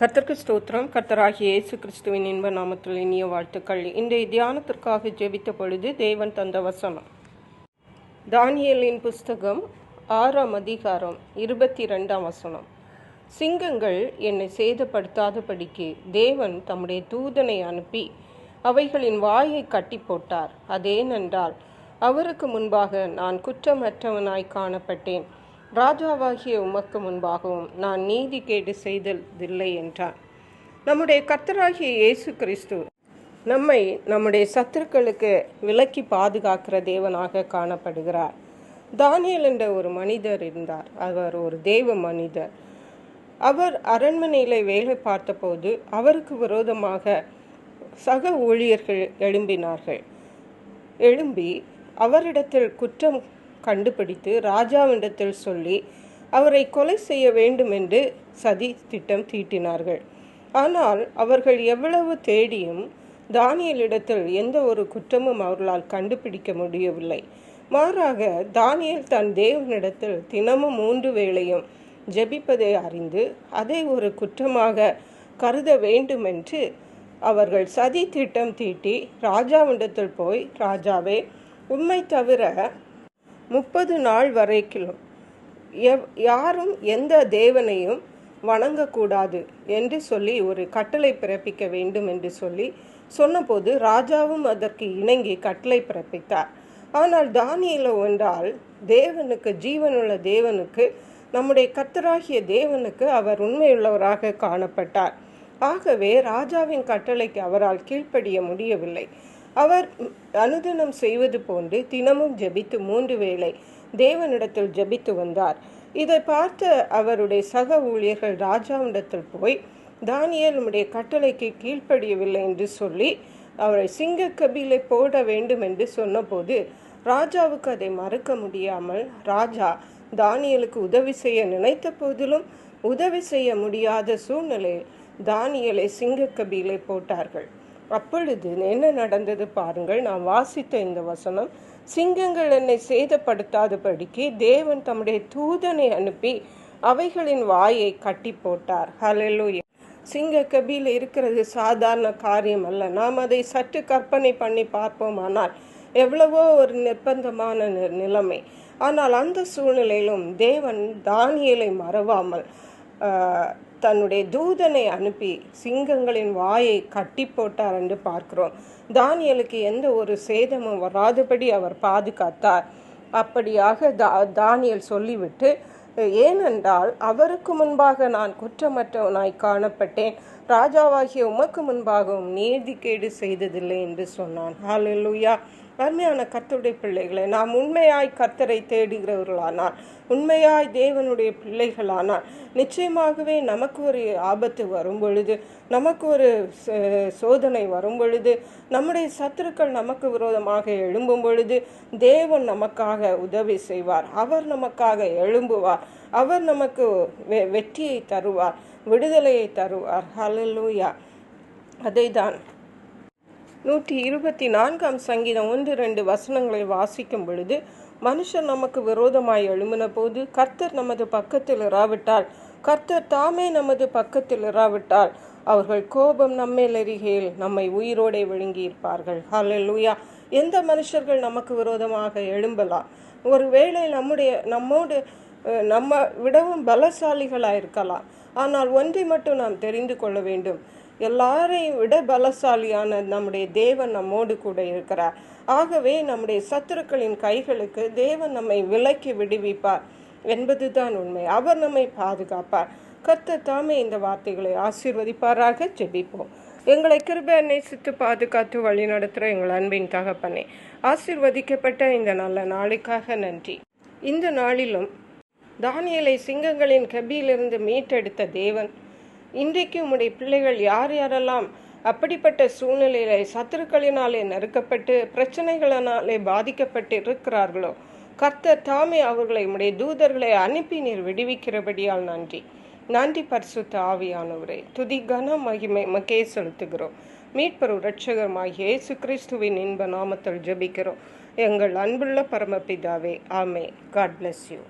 கர்த்தருக்கு ஸ்தோத்திரம். கர்த்தராகிய இயேசு கிறிஸ்துவின் இன்ப நாமத்தில் இனிய வாழ்த்துக்கள். இன்றைய தியானத்திற்காக ஜெபித்த பொழுது தேவன் தந்த வசனம் தானியேலின் புஸ்தகம் 6ஆம் அதிகாரம் 22ஆம் வசனம். சிங்கங்கள் என்னை சேதப்படுத்தாதபடிக்கு தேவன் தம்முடைய தூதனை அனுப்பி அவைகளின் வாயை கட்டி போட்டார். அதேனென்றால் அவருக்கு முன்பாக நான் குற்றமற்றவனாய் காணப்பட்டேன். ராஜாவாகிய உமக்கு முன்பாகவும் நான் நீதிகேடு செய்ததில்லை என்றார். நம்முடைய கர்த்தராகிய இயேசு கிறிஸ்து நம்மை நம்முடைய சத்துருக்களுக்கு விலக்கி பாதுகாக்கிற தேவனாக காணப்படுகிறார். தானியேல் என்ற ஒரு மனிதர் இருந்தார். அவர் ஒரு தேவ மனிதர். அவர் அரண்மனையில் வேலை பார்த்தபோது அவருக்கு விரோதமாக சக ஊழியர்கள் எழும்பி அவரிடத்தில் குற்றம் கண்டுபிடித்து ராஜாவிடத்தில் சொல்லி அவரை கொலை செய்ய வேண்டும் என்று சதி திட்டம் தீட்டினார்கள். ஆனால் அவர்கள் எவ்வளவு தேடியும் தானியேலிடத்தில் எந்த ஒரு குற்றமும் அவர்களால் கண்டுபிடிக்க முடியவில்லை. மாறாக தானியேல் தன் தேவனிடத்தில் தினமும் 3 வேளையும் ஜெபிப்பதை அறிந்து அதை ஒரு குற்றமாக கருத வேண்டும் என்று அவர்கள் சதி திட்டம் தீட்டி ராஜாவிடத்தில் போய், ராஜாவே, உம்மை தவிர 30 நாள் வரைக்கும் யாரும் எந்த தேவனையும் வணங்கக்கூடாது என்று சொல்லி ஒரு கட்டளை பிறப்பிக்க வேண்டும் என்று சொன்னபோது ராஜாவும் அதற்கு இணங்கி கட்டளை பிறப்பித்தார். ஆனால் தானியேல் என்றால் தேவனுக்கு, ஜீவனுள்ள தேவனுக்கு, நம்முடைய கர்த்தராகிய தேவனுக்கு அவர் உண்மையுள்ளவராக காணப்பட்டார். ஆகவே ராஜாவின் கட்டளைக்கு அவரால் கீழ்ப்படிய முடியவில்லை. அவர் அனுதினம் செய்வது போன்று தினமும் ஜெபித்து 3 வேளை தேவனிடத்தில் ஜெபித்து வந்தார். இதை பார்த்த அவருடைய சக ஊழியர்கள் ராஜாவிடத்தில் போய், தானியேல் உம்முடைய கட்டளைக்கு கீழ்ப்படியவில்லை என்று சொல்லி அவரை சிங்க கபிலை போட வேண்டும் என்று சொன்னபோது ராஜாவுக்கு அதை மறுக்க முடியாமல் ராஜா தானியேலுக்கு உதவி செய்ய நினைத்த போதிலும் உதவி செய்ய முடியாத சூழ்நிலையில் தானியேலை சிங்க கபிலை போட்டார்கள். அப்பொழுது என்ன நடந்தது பாருங்கள். நாம் வாசித்த இந்த வசனம், சிங்கங்கள் என்னை சேதப்படுத்தாதபடிக்கு தேவன் தம்முடைய தூதனை அனுப்பி அவைகளின் வாயை கட்டி போட்டார். ஹல்லேலூயா. சிங்க கபியில் இருக்கிறது சாதாரண காரியம் அல்ல. நாம் அதை சற்று கற்பனை பண்ணி பார்ப்போமானால் எவ்வளவோ ஒரு நிர்பந்தமான நிலைமை. ஆனால் அந்த சூழ்நிலையிலும் தேவன் தானியேலை மறவாமல் தன்னுடைய தூதனை அனுப்பி சிங்கங்களின் வாயை கட்டி போட்டார் என்று பார்க்கிறோம். தானியேலுக்கு எந்த ஒரு சேதமும் வராதபடி அவர் பாதுகாத்தார். அப்படியாக தானியேல் சொல்லிவிட்டு, ஏனென்றால் அவருக்கு முன்பாக நான் குற்றமற்றவனாய் காணப்பட்டேன், ராஜாவாகிய உமக்கு முன்பாகவும் நீதிகேடு செய்ததில்லை என்று சொன்னான். ஹல்லேலூயா. அருமையான கர்த்தருடைய பிள்ளைகளை, நாம் உண்மையாய் கர்த்தரை தேடுகிறவர்களானால், உண்மையாய் தேவனுடைய பிள்ளைகளானால், நிச்சயமாகவே நமக்கு ஒரு ஆபத்து வரும் பொழுது, நமக்கு ஒரு சோதனை வரும் பொழுது, நம்முடைய சத்துருக்கள் நமக்கு விரோதமாக எழும்பும் பொழுது தேவன் நமக்காக உதவி செய்வார். அவர் நமக்காக எழும்புவார். அவர் நமக்கு வெற்றியை தருவார், விடுதலையை தருவார். ஹல்லேலூயா. அதை தான் 124ஆம் சங்கீதம் 1-2 வசனங்களை வாசிக்கும் பொழுது, மனுஷர் நமக்கு விரோதமாய் எழும்பின போது கர்த்தர் நமது பக்கத்தில் இராவிட்டால், கர்த்தர் தாமே நமது பக்கத்தில் இராவிட்டால் அவர்கள் கோபம் நம்மேல் எரிகையில் நம்மை உயிரோடே விழுங்கி இருப்பார்கள். ஹல்லேலூயா. எந்த மனுஷர்கள் நமக்கு விரோதமாக எழும்பலாம். ஒருவேளை நம்மோடு நம்ம விடவும் பலசாலிகளாக இருக்கலாம். ஆனால் ஒன்றை மட்டும் நாம் தெரிந்து கொள்ள வேண்டும், எல்லாரையும் விட பலசாலியான நம்முடைய தேவன் நம்மோடு கூட இருக்கிறார். ஆகவே நம்முடைய சத்துருக்களின் கைகளுக்கு தேவன் நம்மை விலக்கி விடுவிப்பார் என்பதுதான் உண்மை. அவர் நம்மை பாதுகாப்பார். கர்த்தர் தாமே இந்த வார்த்தைகளை ஆசீர்வதிப்பாராக. ஜெபிப்போம். எங்களை கிருபை நேசித்து பாதுகாத்து வழி நடத்துகிற எங்கள் அன்பின் தகப்பனே, ஆசீர்வதிக்கப்பட்ட இந்த நல்ல நாளுக்காக நன்றி. இந்த நாளிலும் தானியேலை சிங்கங்களின் கபியிலிருந்து மீட்டெடுத்த தேவன், இன்றைக்கு உம்முடைய பிள்ளைகள் யாரெல்லாம் அப்படிப்பட்ட சூழ்நிலையிலே சத்துருக்களினாலே நெருக்கப்பட்டு பிரச்சனைகளினாலே பாதிக்கப்பட்டு இருக்கிறார்களோ, கர்த்தர் தாமே அவர்களை உம்முடைய தூதர்களை அனுப்பி நீர் விடுவிக்கிறபடியால் நன்றி பரிசுத்த ஆவியானவரே. துதி கன மகிமை மக்கே செலுத்துகிறோம். மீட்பரும் இரட்சகருமாகிய இயேசு கிறிஸ்துவின் இன்ப நாமத்தில் ஜெபிக்கிறோம் எங்கள் அன்புள்ள பரமபிதாவே. ஆமென். God bless you.